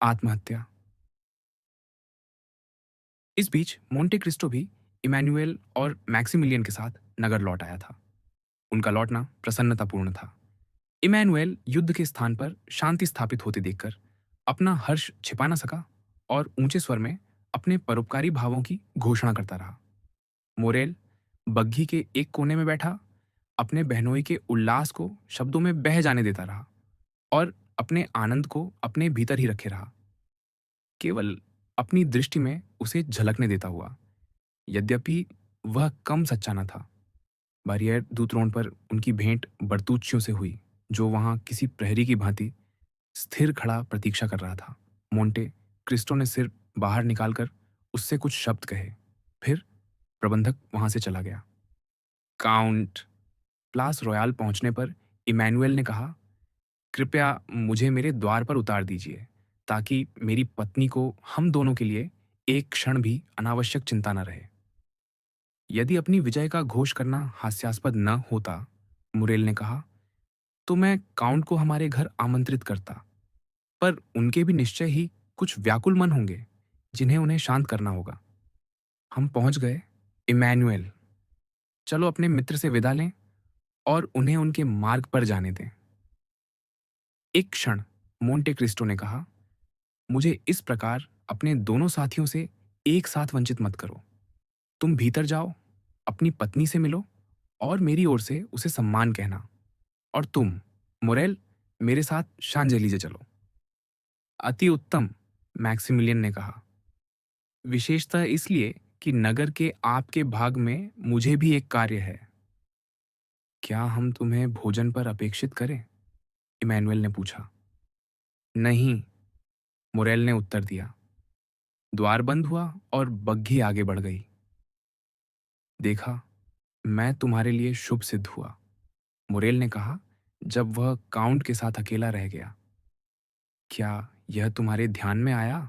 आत्महत्या। इस बीच Monte Cristo भी इमैनुएल और मैक्सिमिलियन के साथ नगर लौट आया था। उनका लौटना प्रसन्नतापूर्ण था। इमैनुएल युद्ध के स्थान पर शांति स्थापित होते देखकर अपना हर्ष छिपा न सका और ऊंचे स्वर में अपने परोपकारी भावों की घोषणा करता रहा। मोरेल बग्घी के एक कोने में बैठा अपने बहनोई के उल्लास को शब्दों में बह जाने देता रहा और अपने आनंद को अपने भीतर ही रखे रहा, केवल अपनी दृष्टि में उसे झलकने देता हुआ। यद्यपि वह कम सच्चा न था। बारियर दूतरोण पर उनकी भेंट बर्तुच्चियों से हुई, जो वहां किसी प्रहरी की भांति स्थिर खड़ा प्रतीक्षा कर रहा था। मोंटे क्रिस्टो ने सिर बाहर निकालकर उससे कुछ शब्द कहे। फिर प्रबंधक वहां से चला गया। काउंट। प्लास रॉयल पहुंचने पर इमैनुएल ने कहा, कृपया मुझे मेरे द्वार पर उतार दीजिए, ताकि मेरी पत्नी को हम दोनों के लिए एक क्षण भी अनावश्यक चिंता न रहे। यदि अपनी विजय का घोष करना हास्यास्पद न होता, मुरेल ने कहा, तो मैं काउंट को हमारे घर आमंत्रित करता। पर उनके भी निश्चय ही कुछ व्याकुल मन होंगे, जिन्हें उन्हें शांत करना होगा। हम पहुंच गए। इमैनुएल, चलो अपने मित्र से विदा लें और उन्हें उनके मार्ग पर जाने दें। एक क्षण मोंटे क्रिस्टो ने कहा, मुझे इस प्रकार अपने दोनों साथियों से एक साथ वंचित मत करो। तुम भीतर जाओ, अपनी पत्नी से मिलो और मेरी ओर से उसे सम्मान कहना। और तुम, मोरेल, मेरे साथ शांजेलीजे चलो। अति उत्तम, मैक्सिमिलियन ने कहा। विशेषतः इसलिए कि नगर के आपके भाग में मुझे भी एक कार्य है। क्या हम तुम्हें भोजन पर अपेक्षित करें? इमैनुएल ने पूछा। नहीं, मोरेल ने उत्तर दिया। द्वार बंद हुआ और बग्घी आगे बढ़ गई। देखा, मैं तुम्हारे लिए शुभ सिद्ध हुआ, मोरेल ने कहा जब वह काउंट के साथ अकेला रह गया। क्या यह तुम्हारे ध्यान में आया?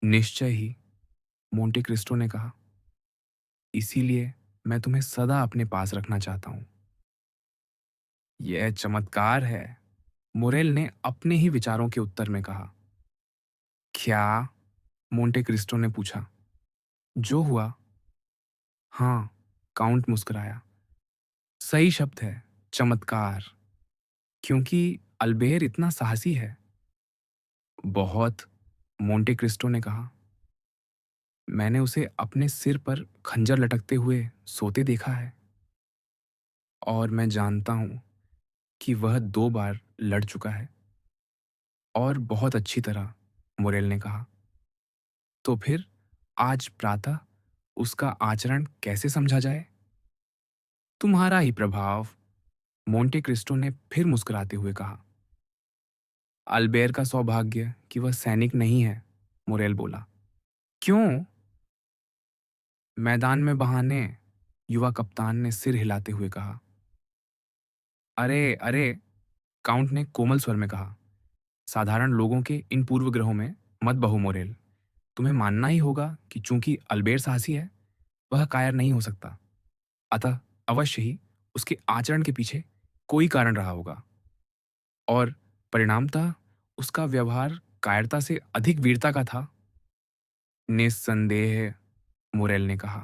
निश्चय ही, मोंटे क्रिस्टो ने कहा। इसीलिए मैं तुम्हें सदा अपने पास रखना चाहता हूं। यह चमत्कार है, मोरेल ने अपने ही विचारों के उत्तर में कहा। क्या? मोंटे क्रिस्टो ने पूछा। जो हुआ? हाँ, काउंट मुस्कुराया। सही शब्द है, चमत्कार। क्योंकि अल्बेर इतना साहसी है। बहुत, मोंटे क्रिस्टो ने कहा। मैंने उसे अपने सिर पर खंजर लटकते हुए सोते देखा है। और मैं जानता हूं कि वह 2 बार लड़ चुका है। और बहुत अच्छी तरह, मोरेल ने कहा। तो फिर आज प्रातः उसका आचरण कैसे समझा जाए? तुम्हारा ही प्रभाव, मोंटे क्रिस्टो ने फिर मुस्कुराते हुए कहा। अल्बेर का सौभाग्य कि वह सैनिक नहीं है, मोरेल बोला। क्यों? मैदान में बहाने, युवा कप्तान ने सिर हिलाते हुए कहा। अरे अरे, काउंट ने कोमल स्वर में कहा। साधारण लोगों के इन पूर्वग्रहों में मत बहो मोरेल। तुम्हें मानना ही होगा कि चूंकि अल्बेर साहसी है, वह कायर नहीं हो सकता। अतः अवश्य ही उसके आचरण के पीछे कोई कारण रहा होगा। और परिणामतः उसका व्यवहार कायरता से अधिक वीरता का था। निस्संदेह, मोरेल ने कहा।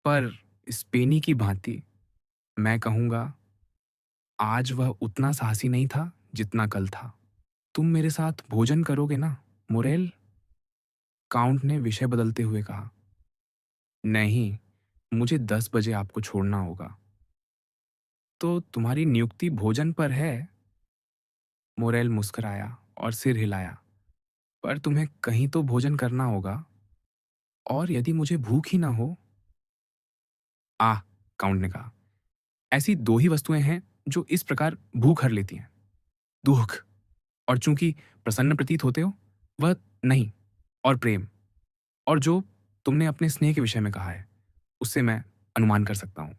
पर स्पेनी की भांति मैं कहूंगा, आज वह उतना साहसी नहीं था जितना कल था। तुम मेरे साथ भोजन करोगे ना, मोरेल? काउंट ने विषय बदलते हुए कहा। नहीं, मुझे 10 बजे आपको छोड़ना होगा। तो तुम्हारी नियुक्ति भोजन पर है? मोरेल मुस्कुराया और सिर हिलाया। पर तुम्हें कहीं तो भोजन करना होगा। और यदि मुझे भूख ही ना हो? आह, काउंट ने कहा। ऐसी 2 ही वस्तुएं हैं जो इस प्रकार भूख हर लेती हैं, दुख, और चूंकि प्रसन्न प्रतीत होते हो, वह नहीं, और प्रेम। और जो तुमने अपने स्नेह के विषय में कहा है, उससे मैं अनुमान कर सकता हूं।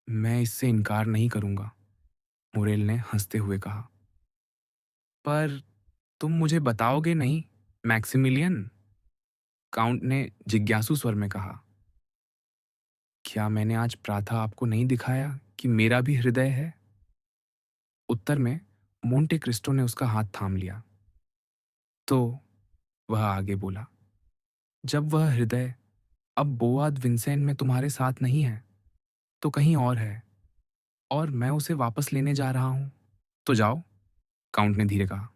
मैं इससे इनकार नहीं करूंगा, मोरेल ने हंसते हुए कहा। पर तुम मुझे बताओगे नहीं, मैक्सिमिलियन? काउंट ने जिज्ञासु स्वर में कहा। क्या मैंने आज प्रातः आपको नहीं दिखाया कि मेरा भी हृदय है? उत्तर में मोंटे क्रिस्टो ने उसका हाथ थाम लिया। तो वह आगे बोला, जब वह हृदय अब बोआद विंसेंट में तुम्हारे साथ नहीं है, तो कहीं और है, और मैं उसे वापस लेने जा रहा हूं। तो जाओ, काउंट ने धीरे कहा,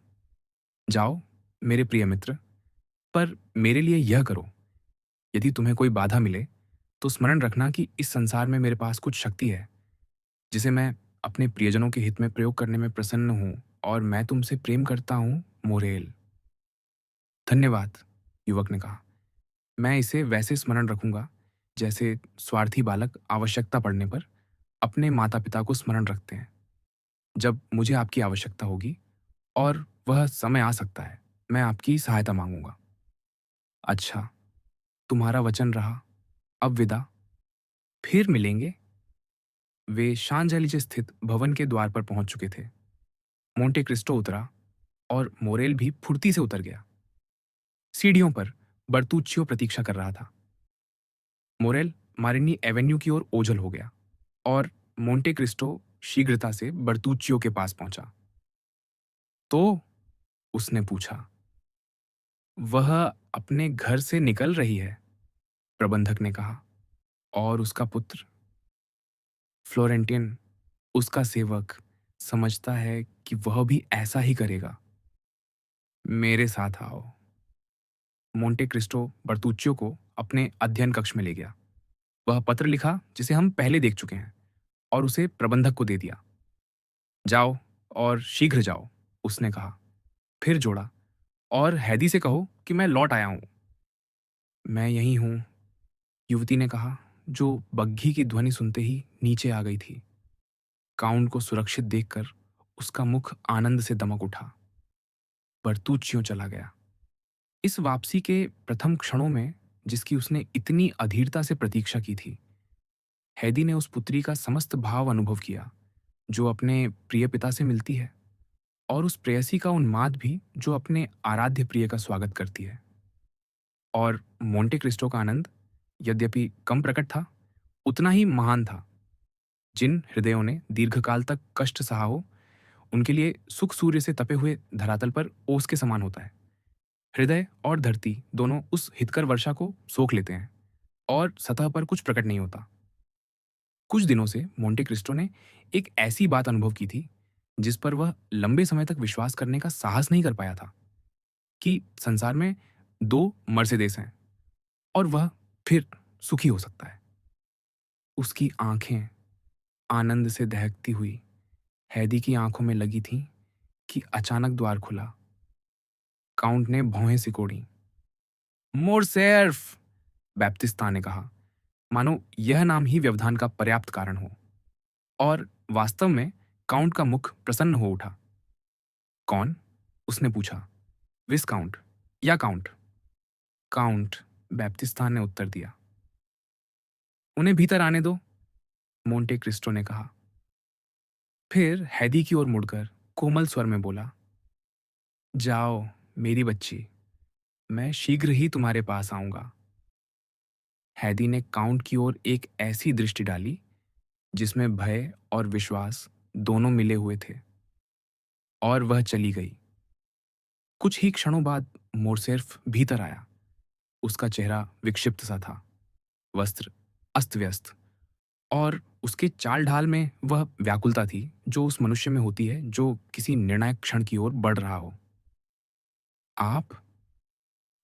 जाओ मेरे प्रिय मित्र, पर मेरे लिए यह करो, यदि तुम्हें कोई बाधा मिले तो स्मरण रखना कि इस संसार में मेरे पास कुछ शक्ति है जिसे मैं अपने प्रियजनों के हित में प्रयोग करने में प्रसन्न हूं, और मैं तुमसे प्रेम करता हूं, मोरेल। धन्यवाद, युवक ने कहा। मैं इसे वैसे स्मरण रखूंगा जैसे स्वार्थी बालक आवश्यकता पड़ने पर अपने माता पिता को स्मरण रखते हैं। जब मुझे आपकी आवश्यकता होगी, और वह समय आ सकता है, मैं आपकी सहायता मांगूंगा। अच्छा, तुम्हारा वचन रहा। अब विदा, फिर मिलेंगे। वे शांजलिज स्थित भवन के द्वार पर पहुंच चुके थे। मोंटे क्रिस्टो उतरा, और मोरेल भी फुर्ती से उतर गया। सीढ़ियों पर बर्तुच्चियो प्रतीक्षा कर रहा था। मोरेल मारिनी एवेन्यू की ओर ओझल हो गया, और मोंटे क्रिस्टो शीघ्रता से बर्तुच्चियो के पास पहुंचा। तो उसने पूछा, वह अपने घर से निकल रही है, प्रबंधक ने कहा, और उसका पुत्र फ्लोरेंटिन, उसका सेवक, समझता है कि वह भी ऐसा ही करेगा। मेरे साथ आओ। मोंटे क्रिस्टो बर्तुच्चियो को अपने अध्ययन कक्ष में ले गया। वह पत्र लिखा जिसे हम पहले देख चुके हैं, और उसे प्रबंधक को दे दिया। जाओ, और शीघ्र जाओ, उसने कहा। फिर जोड़ा, और हैदी से कहो कि मैं लौट आया हूं। मैं यहीं हूं, युवती ने कहा, जो बग्घी की ध्वनि सुनते ही नीचे आ गई थी। काउंट को सुरक्षित देखकर उसका मुख आनंद से दमक उठा। बर्तुच्चियो चला गया। इस वापसी के प्रथम क्षणों में, जिसकी उसने इतनी अधीरता से प्रतीक्षा की थी, हैदी ने उस पुत्री का समस्त भाव अनुभव किया जो अपने प्रिय पिता से मिलती है, और उस प्रेयसी का उन्माद भी जो अपने आराध्य प्रिय का स्वागत करती है। और मोंटे क्रिस्टो का आनंद, यद्यपि कम प्रकट था, उतना ही महान था। जिन हृदयों ने दीर्घकाल तक कष्ट सहा हो, उनके लिए सुख सूर्य से तपे हुए धरातल पर ओस के समान होता है। हृदय और धरती दोनों उस हितकर वर्षा को सोख लेते हैं, और सतह पर कुछ प्रकट नहीं होता। कुछ दिनों से मोंटे क्रिस्टो ने एक ऐसी बात अनुभव की थी जिस पर वह लंबे समय तक विश्वास करने का साहस नहीं कर पाया था, कि संसार में दो मर्सिडीज हैं, और वह फिर सुखी हो सकता है। उसकी आंखें आनंद से दहकती हुई हैदी की आंखों में लगी थीं कि अचानक द्वार खुला। काउंट ने भौहें सिकोड़ी। मोरसेर्फ, बैप्तिस्ता ने कहा, मानो यह नाम ही व्यवधान का पर्याप्त कारण हो। और वास्तव में काउंट का मुख प्रसन्न हो उठा। कौन? उसने पूछा। विस्काउंट या काउंट? काउंट, बैप्तिस्ता ने उत्तर दिया। उन्हें भीतर आने दो, मोंटे क्रिस्टो ने कहा। फिर हैदी की ओर मुड़कर कोमल स्वर में बोला, जाओ मेरी बच्ची, मैं शीघ्र ही तुम्हारे पास आऊंगा। हैदी ने काउंट की ओर एक ऐसी दृष्टि डाली जिसमें भय और विश्वास दोनों मिले हुए थे, और वह चली गई। कुछ ही क्षणों बाद मोरसेर्फ भीतर आया। उसका चेहरा विक्षिप्त सा था, वस्त्र अस्त व्यस्त, और उसके चाल ढाल में वह व्याकुलता थी जो उस मनुष्य में होती है जो किसी निर्णायक क्षण की ओर बढ़ रहा हो। आप?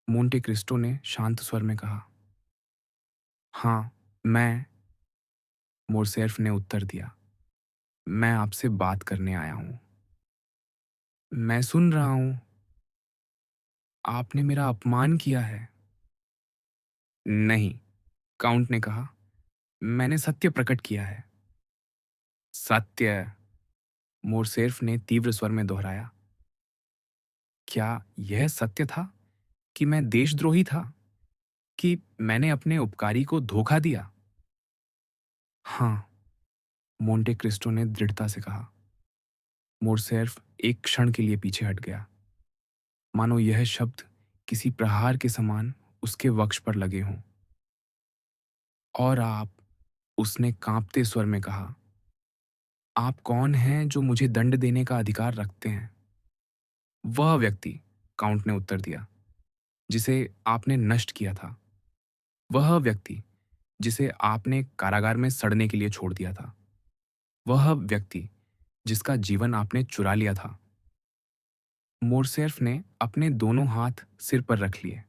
मोंटे क्रिस्टो ने शांत स्वर में कहा। हाँ, मैं, मोरसेर्फ ने उत्तर दिया। मैं आपसे बात करने आया हूं। मैं सुन रहा हूं। आपने मेरा अपमान किया है। नहीं, काउंट ने कहा, मैंने सत्य प्रकट किया है। सत्य? मोरसेर्फ ने तीव्र स्वर में दोहराया। क्या यह सत्य था कि मैं देशद्रोही था, कि मैंने अपने उपकारी को धोखा दिया? हाँ, मोंटे क्रिस्टो ने दृढ़ता से कहा। मोरसेर्फ एक क्षण के लिए पीछे हट गया, मानो यह शब्द किसी प्रहार के समान उसके वक्ष पर लगे हों। और आप? उसने कांपते स्वर में कहा। आप कौन हैं जो मुझे दंड देने का अधिकार रखते हैं? वह व्यक्ति काउंट ने उत्तर दिया, जिसे आपने नष्ट किया था। वह व्यक्ति जिसे आपने कारागार में सड़ने के लिए छोड़ दिया था। वह व्यक्ति जिसका जीवन आपने चुरा लिया था। मोरसेर्फ ने अपने दोनों हाथ सिर पर रख लिए।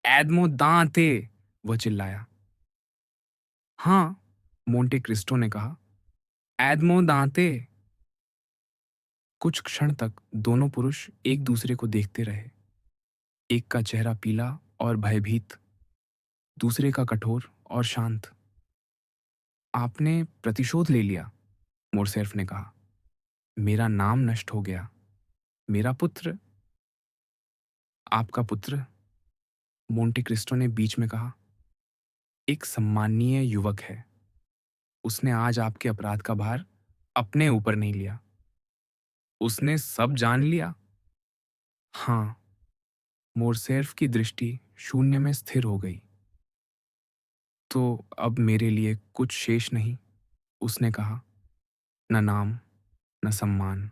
एडमो दांते, वह चिल्लाया। हाँ, मोंटे क्रिस्टो ने कहा, एडमो दांते। कुछ क्षण तक दोनों पुरुष एक दूसरे को देखते रहे। एक का चेहरा पीला और भयभीत, दूसरे का कठोर और शांत। आपने प्रतिशोध ले लिया, मोरसेर्फ ने कहा। मेरा नाम नष्ट हो गया। मेरा पुत्र, आपका पुत्र, मोंटे क्रिस्टो ने बीच में कहा, एक सम्माननीय युवक है। उसने आज आपके अपराध का भार अपने ऊपर नहीं लिया। उसने सब जान लिया। हाँ, मोरसेर्फ की दृष्टि शून्य में स्थिर हो गई। तो अब मेरे लिए कुछ शेष नहीं, उसने कहा। न नाम, न सम्मान,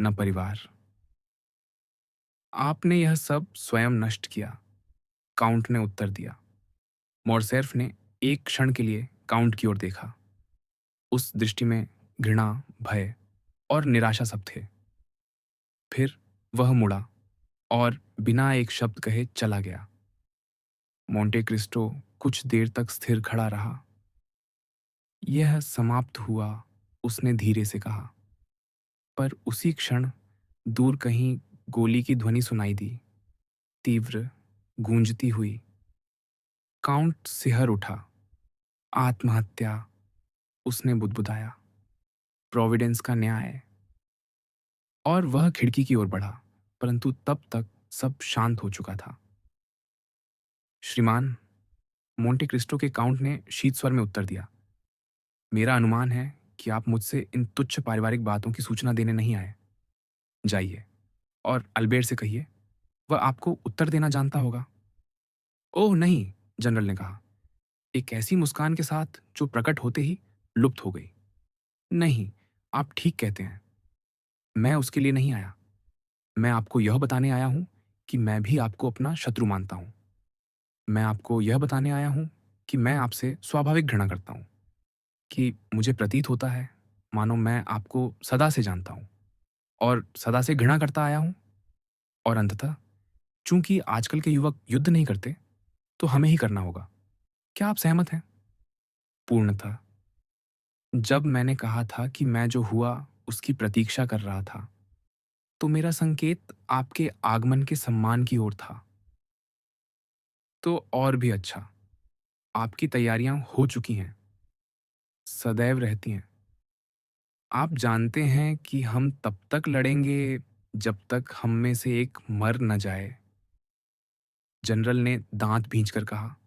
न परिवार। आपने यह सब स्वयं नष्ट किया, काउंट ने उत्तर दिया। मोरसेर्फ ने एक क्षण के लिए काउंट की ओर देखा। उस दृष्टि में घृणा, भय और निराशा सब थे। फिर वह मुड़ा और बिना एक शब्द कहे चला गया। मोंटे क्रिस्टो कुछ देर तक स्थिर खड़ा रहा। यह समाप्त हुआ, उसने धीरे से कहा। पर उसी क्षण दूर कहीं गोली की ध्वनि सुनाई दी, तीव्र, गूंजती हुई। काउंट सिहर उठा। आत्महत्या, उसने बुदबुदाया। प्रोविडेंस का न्याय। और वह खिड़की की ओर बढ़ा, परंतु तब तक सब शांत हो चुका था। श्रीमान, मोंटे क्रिस्टो के काउंट ने शीत स्वर में उत्तर दिया, मेरा अनुमान है कि आप मुझसे इन तुच्छ पारिवारिक बातों की सूचना देने नहीं आए। जाइए और अल्बेर से कहिए, वह आपको उत्तर देना जानता होगा। ओह नहीं, जनरल ने कहा, एक ऐसी मुस्कान के साथ जो प्रकट होते ही लुप्त हो गई। नहीं, आप ठीक कहते हैं। मैं उसके लिए नहीं आया। मैं आपको यह बताने आया हूं कि मैं भी आपको अपना शत्रु मानता हूं। मैं आपको यह बताने आया हूं कि मैं आपसे स्वाभाविक घृणा करता हूं, कि मुझे प्रतीत होता है मानो मैं आपको सदा से जानता हूं और सदा से घृणा करता आया हूं। और अंततः, चूंकि आजकल के युवक युद्ध नहीं करते, तो हमें ही करना होगा। क्या आप सहमत हैं? पूर्णतः। जब मैंने कहा था कि मैं जो हुआ उसकी प्रतीक्षा कर रहा था, तो मेरा संकेत आपके आगमन के सम्मान की ओर था। तो और भी अच्छा, आपकी तैयारियां हो चुकी हैं, सदैव रहती हैं। आप जानते हैं कि हम तब तक लड़ेंगे जब तक हम में से एक मर न जाए, जनरल ने दांत भींचकर कहा।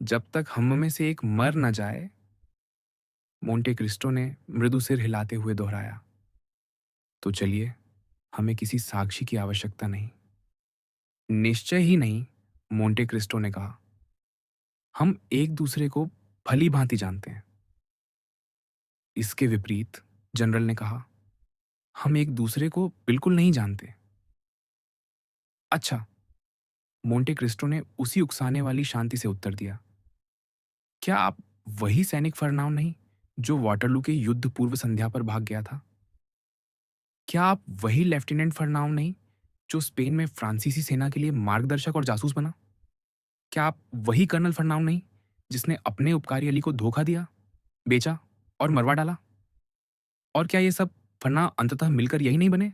जब तक हम में से एक मर न जाए, मोंटे क्रिस्टो ने मृदु सिर हिलाते हुए दोहराया। तो चलिए, हमें किसी साक्षी की आवश्यकता नहीं। निश्चय ही नहीं, मोंटे क्रिस्टो ने कहा। हम एक दूसरे को भली भांति जानते हैं। इसके विपरीत, जनरल ने कहा, हम एक दूसरे को बिल्कुल नहीं जानते। अच्छा, मोंटे क्रिस्टो ने उसी उकसाने वाली शांति से उत्तर दिया। क्या आप वही सैनिक फरनाव नहीं जो वाटरलू के युद्ध पूर्व संध्या पर भाग गया था? क्या आप वही लेफ्टिनेंट फरनाव नहीं जो स्पेन में फ्रांसीसी सेना के लिए मार्गदर्शक और जासूस बना? क्या आप वही कर्नल फरनाव नहीं जिसने अपने उपकारी अली को धोखा दिया, बेचा और मरवा डाला? और क्या ये सब फरनाव अंततः मिलकर यही नहीं बने?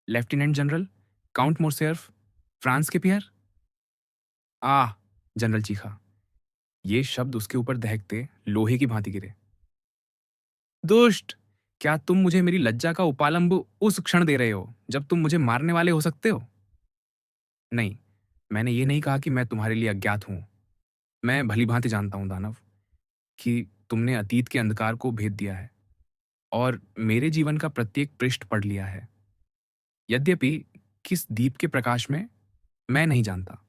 लेफ्टिनेंट जनरल, काउंट मोर्सेर्फ, फ्रांस के पियर? आह! जनरल चीखा। ये शब्द उसके ऊपर दहकते लोहे की भांति गिरे। दुष्ट! क्या तुम मुझे मेरी लज्जा का उपालंब उस क्षण दे रहे हो जब तुम मुझे मारने वाले हो सकते हो? नहीं, मैंने ये नहीं कहा कि मैं तुम्हारे लिए अज्ञात हूं। मैं भली-भांति जानता हूं, दानव, कि तुमने अतीत के अंधकार को भेद दिया है और मेरे जीवन का प्रत्येक पृष्ठ पढ़ लिया है। यद्यपि किस दीप के प्रकाश में, मैं नहीं जानता।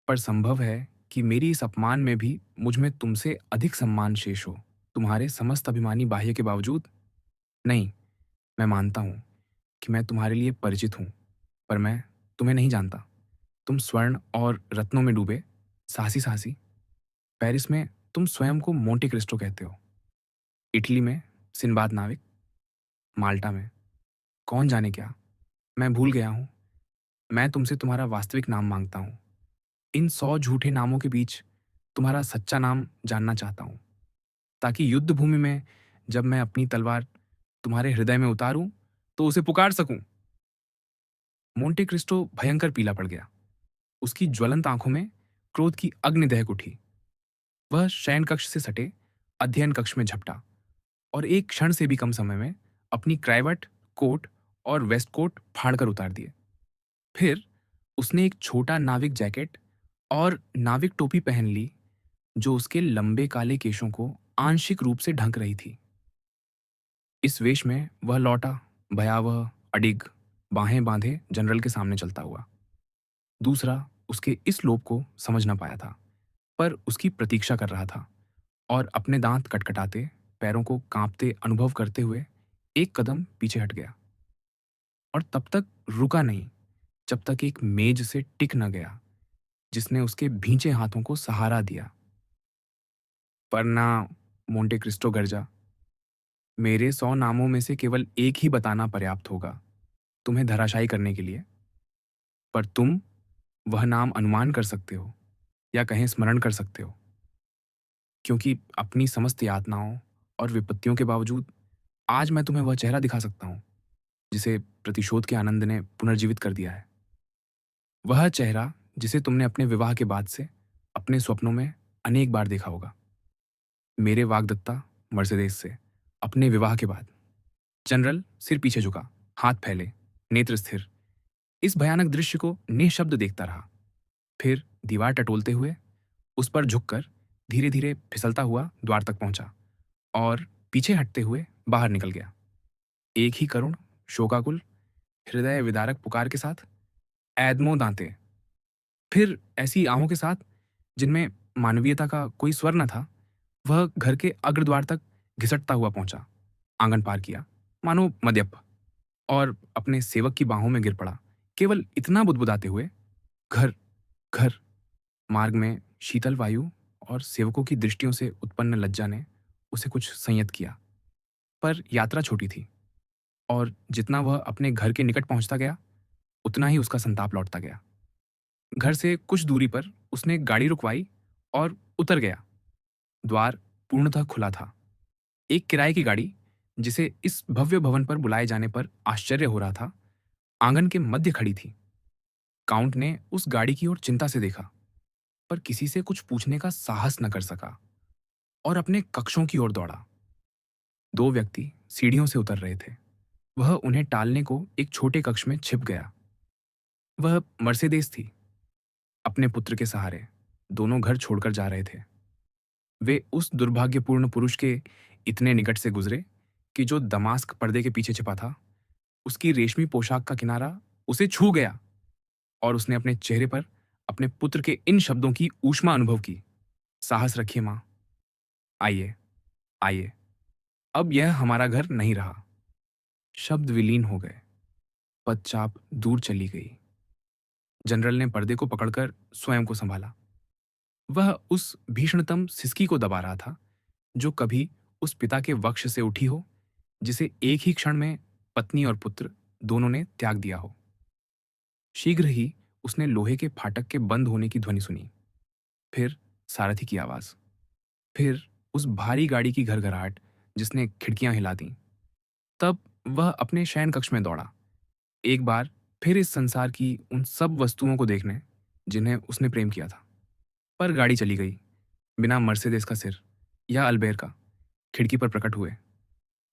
पर संभव है कि मेरी इस अपमान में भी मुझ में तुमसे अधिक सम्मान शेष हो, तुम्हारे समस्त अभिमानी बाह्य के बावजूद। नहीं, मैं मानता हूं कि मैं तुम्हारे लिए परिचित हूँ, पर मैं तुम्हें नहीं जानता। तुम स्वर्ण और रत्नों में डूबे साहसी-साहसी, पेरिस में तुम स्वयं को मोंटे क्रिस्टो कहते हो, इटली में सिनबाद नाविक, माल्टा में कौन जाने क्या, मैं भूल गया हूँ। मैं तुमसे तुम्हारा वास्तविक नाम माँगता हूँ। इन 100 झूठे नामों के बीच तुम्हारा सच्चा नाम जानना चाहता हूँ, ताकि युद्ध भूमि में जब मैं अपनी तलवार तुम्हारे हृदय में उतारूँ, तो उसे पुकार सकूँ। मोंटे क्रिस्टो भयंकर पीला पड़ गया। उसकी ज्वलंत आँखों में क्रोध की अग्नि दहक उठी। वह शयन कक्ष से सटे अध्ययन कक्ष में झपटा और एक क्षण से भी कम समय में अपनी क्राइवट, कोट और वेस्टकोट फाड़कर उतार दिए। फिर उसने एक छोटा नाविक जैकेट और नाविक टोपी पहन ली, जो उसके लंबे काले केशों को आंशिक रूप से ढक रही थी। इस वेश में वह लौटा, भयावह, अडिग, बाहें बांधे जनरल के सामने चलता हुआ। दूसरा उसके इस लोभ को समझ न पाया था, पर उसकी प्रतीक्षा कर रहा था और अपने दांत कटकटाते, पैरों को कांपते अनुभव करते हुए एक कदम पीछे हट गया। और तब तक रुका नहीं, जब तक एक मेज से टिक न गया, जिसने उसके भींचे हाथों को सहारा दिया। पर ना, मोंटे क्रिस्टो गर्जा, मेरे 100 नामों में से केवल एक ही बताना पर्याप्त होगा तुम्हें धराशायी करने के लिए। पर तुम वह नाम अनुमान कर सकते हो, या कहें स्मरण कर सकते हो, क्योंकि अपनी समस्त यातनाओं और विपत्तियों के बावजूद आज मैं तुम्हें वह चेहरा दिखा सकता हूँ, जिसे प्रतिशोध के आनंद ने पुनर्जीवित कर दिया है। वह चेहरा जिसे तुमने अपने विवाह के बाद से अपने स्वप्नों में अनेक बार देखा होगा। मेरे वाग्दत्ता मर्सिडीज से अपने विवाह के बाद। जनरल सिर पीछे झुका, हाथ फैले, नेत्र स्थिर, इस भयानक दृश्य को निःशब्द देखता रहा। फिर दीवार टटोलते हुए उस पर झुककर धीरे धीरे फिसलता हुआ द्वार तक पहुंचा और पीछे हटते हुए बाहर निकल गया, एक ही करुण, शोकाकुल, हृदय विदारक पुकार के साथ, एदमो दांते। फिर ऐसी आहों के साथ जिनमें मानवीयता का कोई स्वर न था, वह घर के अग्रद्वार तक घिसटता हुआ पहुंचा, आंगन पार किया, मानो मद्यप, और अपने सेवक की बाहों में गिर पड़ा, केवल इतना बुदबुदाते हुए, घर, घर। मार्ग में शीतल वायु और सेवकों की दृष्टियों से उत्पन्न लज्जा ने उसे कुछ संयत किया, पर यात्रा छोटी थी, और जितना वह अपने घर के निकट पहुंचता गया, उतना ही उसका संताप लौटता गया। घर से कुछ दूरी पर उसने गाड़ी रुकवाई और उतर गया। द्वार पूर्णतः खुला था। एक किराए की गाड़ी, जिसे इस भव्य भवन पर बुलाए जाने पर आश्चर्य हो रहा था, आंगन के मध्य खड़ी थी। काउंट ने उस गाड़ी की ओर चिंता से देखा, पर किसी से कुछ पूछने का साहस न कर सका और अपने कक्षों की ओर दौड़ा। 2 व्यक्ति सीढ़ियों से उतर रहे थे। वह उन्हें टालने को एक छोटे कक्ष में छिप गया। वह मर्सिडीज थी। अपने पुत्र के सहारे दोनों घर छोड़कर जा रहे थे। वे उस दुर्भाग्यपूर्ण पुरुष के इतने निकट से गुजरे कि जो दमास्क पर्दे के पीछे छिपा था, उसकी रेशमी पोशाक का किनारा उसे छू गया और उसने अपने चेहरे पर अपने पुत्र के इन शब्दों की ऊष्मा अनुभव की, साहस रखिए मां, आइए, आइए, अब यह हमारा घर नहीं रहा। शब्द विलीन हो गए, पदचाप दूर चली गई। जनरल ने पर्दे को पकड़कर स्वयं को संभाला। वह उस भीषणतम सिसकी को दबा रहा था, जो कभी उस पिता के वक्ष से उठी हो, जिसे एक ही क्षण में पत्नी और पुत्र दोनों ने त्याग दिया हो। शीघ्र ही उसने लोहे के फाटक के बंद होने की ध्वनि सुनी, फिर सारथी की आवाज, फिर उस भारी गाड़ी की घरघराहट जिसने खिड़कियां हिला दी। तब वह अपने शयन कक्ष में दौड़ा, एक बार फिर इस संसार की उन सब वस्तुओं को देखने जिन्हें उसने प्रेम किया था। पर गाड़ी चली गई, बिना मर्सिडीज का सिर या अल्बेर का खिड़की पर प्रकट हुए,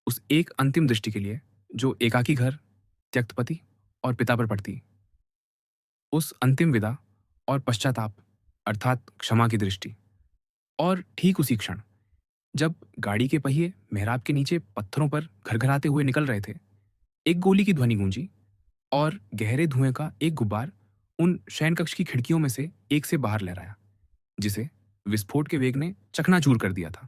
उस एक अंतिम दृष्टि के लिए जो एकाकी घर, त्यक्त पति और पिता पर पड़ती। उस अंतिम विदा और पश्चाताप, अर्थात क्षमा की दृष्टि। और ठीक उसी क्षण, जब गाड़ी के पहिए मेहराब के नीचे पत्थरों पर घरघराते हुए निकल रहे थे, एक गोली की ध्वनि गूंजी और गहरे धुएं का एक गुब्बार उन शयनकक्ष की खिड़कियों में से एक से बाहर लहराया, जिसे विस्फोट के वेग ने चकनाचूर कर दिया था।